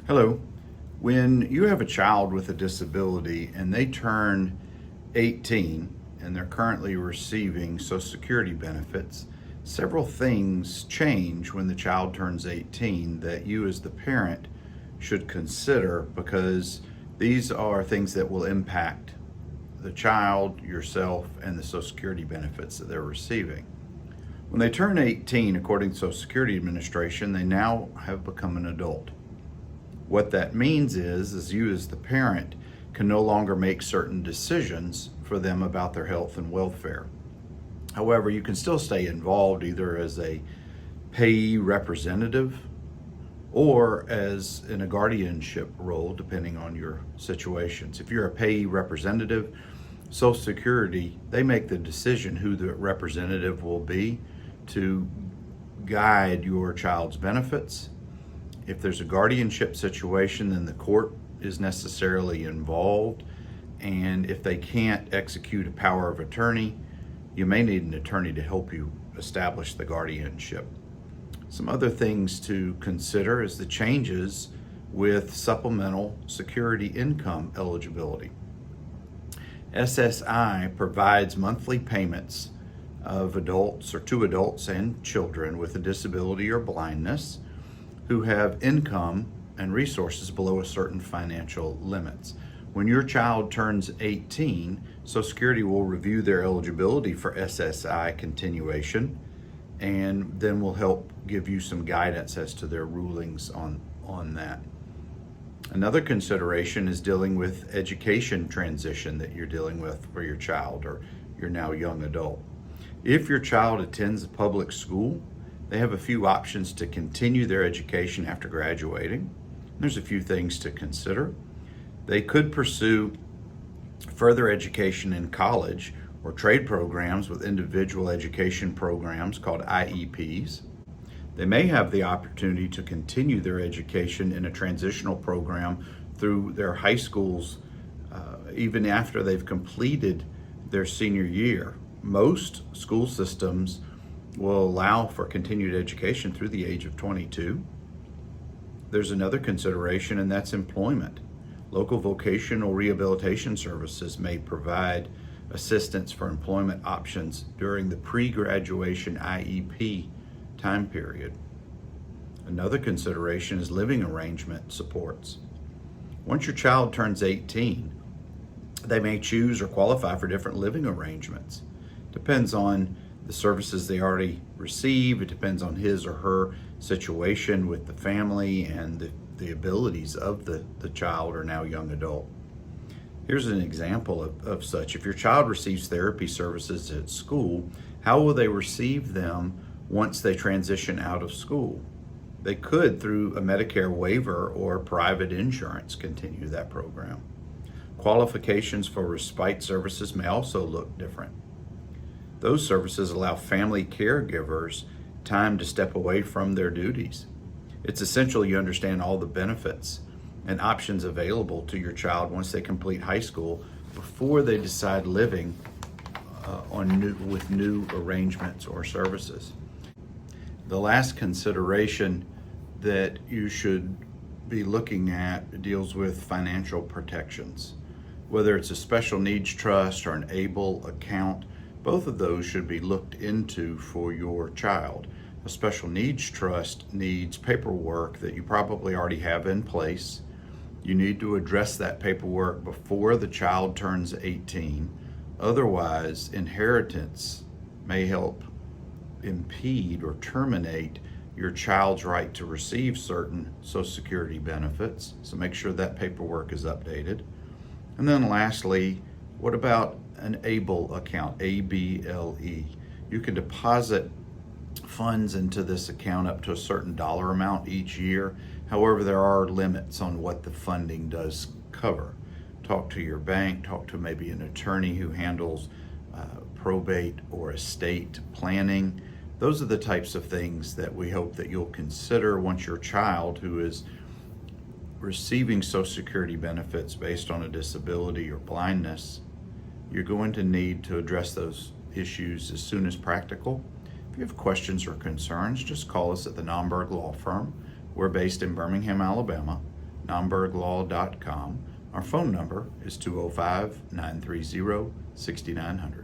Hello. When you have a child with a disability and they turn 18 and they're currently receiving Social Security benefits, several things change when the child turns 18 that you as the parent should consider, because these are things that will impact the child, yourself, and the Social Security benefits that they're receiving. When they turn 18, according to Social Security Administration, they now have become an adult. What that means is you as the parent can no longer make certain decisions for them about their health and welfare. However, you can still stay involved either as a payee representative or as in a guardianship role, depending on your situations. If you're a payee representative, Social Security, they make the decision who the representative will be to guide your child's benefits. If there's a guardianship situation, then the court is necessarily involved. And if they can't execute a power of attorney, you may need an attorney to help you establish the guardianship. Some other things to consider is the changes with supplemental security income eligibility. SSI provides monthly payments of adults or to adults and children with a disability or blindness who have income and resources below a certain financial limits. When your child turns 18, Social Security will review their eligibility for SSI continuation, and then will help give you some guidance as to their rulings on that. Another consideration is dealing with education transition that you're dealing with for your child or your now young adult. If your child attends a public school, they have a few options to continue their education after graduating. There's a few things to consider. They could pursue further education in college or trade programs with individual education programs called IEPs. They may have the opportunity to continue their education in a transitional program through their high schools, even after they've completed their senior year. Most school systems will allow for continued education through the age of 22. There's another consideration, and that's employment. Local vocational rehabilitation services may provide assistance for employment options during the pre-graduation IEP time period. Another consideration is living arrangement supports. Once your child turns 18, they may choose or qualify for different living arrangements. Depends on the services they already receive. It depends on his or her situation with the family and the abilities of the child or now young adult. Here's an example of such. If your child receives therapy services at school, how will they receive them once they transition out of school? They could, through a Medicare waiver or private insurance, continue that program. Qualifications for respite services may also look different. Those services allow family caregivers time to step away from their duties. It's essential you understand all the benefits and options available to your child once they complete high school before they decide living with new arrangements or services. The last consideration that you should be looking at deals with financial protections. Whether it's a special needs trust or an ABLE account, both of those should be looked into for your child. A special needs trust needs paperwork that you probably already have in place. You need to address that paperwork before the child turns 18. Otherwise, inheritance may help impede or terminate your child's right to receive certain Social Security benefits. So make sure that paperwork is updated. And then lastly, what about an ABLE account, ABLE? You can deposit funds into this account up to a certain dollar amount each year. However, there are limits on what the funding does cover. Talk to your bank, talk to maybe an attorney who handles probate or estate planning. Those are the types of things that we hope that you'll consider once your child who is receiving Social Security benefits based on a disability or blindness, you're going to need to address those issues as soon as practical. If you have questions or concerns, just call us at the Nomberg Law Firm. We're based in Birmingham, Alabama. nomberglaw.com. Our phone number is 205-930-6900.